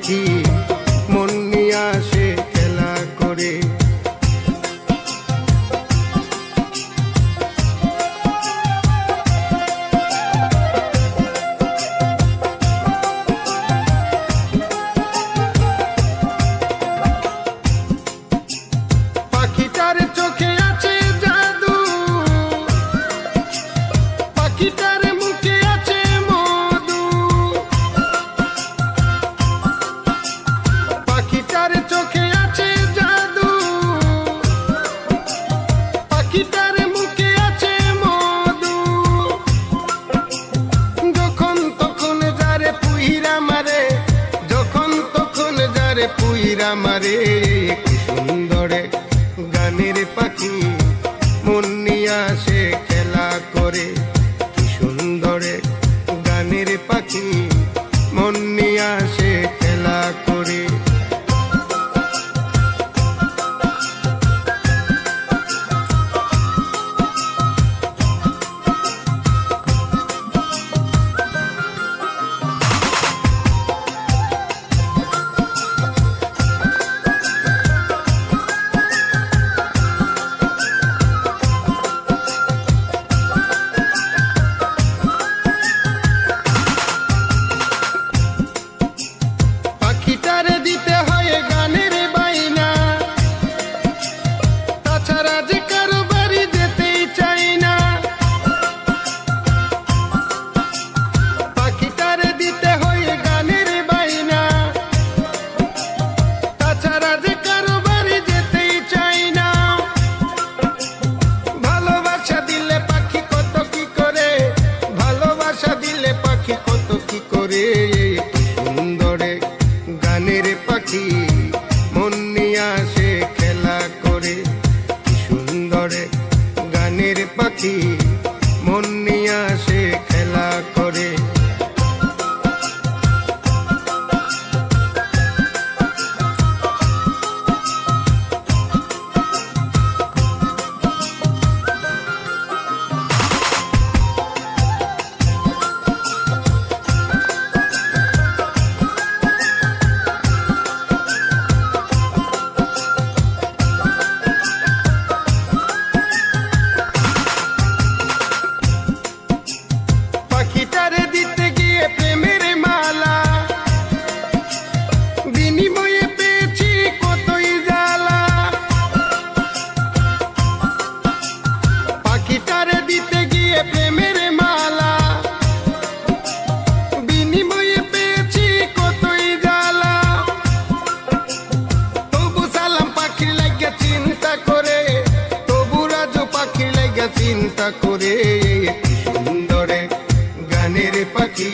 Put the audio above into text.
পাখি মন নিয়ে আসে খেলা করে। পাখিটার চোখে আছে জাদু, পাখিটার মুখে আছে মধু, পাখিটার চোখে আছে জাদু, পাখিটার মুখে আছে মধু। যখন তখন যারে পুইরা মারে, যখন তখন যারে পুইরা মারে, কি সুন্দরে গানের পাখি মন নিয়ে আসে খেলা করে। কি সুন্দরে গানের পাখি মন নিয়ে আসে খেলা করে। পাখিটারে দিতে হয় গানের বাইনা, তাছাড়া যে কারো বাড়ি যেতেই চাই না। পাখিটারে দিতে হয় গানের বাইনা, তাছাড়া যে কারো বাড়ি যেতেই চাই না। ভালোবাসা দিলে পাখি কত কি করে, ভালোবাসা দিলে পাখি কত কি করে। সুন্দরে গানের পাখি মন নিয়ে আসে খেলা করে। কি সুন্দরে গানের পাখি মন নিয়ে আসে খেলা করে। পাখিটারে দিতে গিয়ে প্রেমের মালা, বিনিময়ে পেয়েছি কতই জ্বালা। পাখিটারে দিতে গিয়ে প্রেমের মালা, বিনিময়ে পেয়েছি কতই জ্বালা। তবু সালাম পাখির লাগে চিন্তা করে, তবু রাজু পাখির লাগে চিন্তা করে। কি সুন্দরে গানের পাখি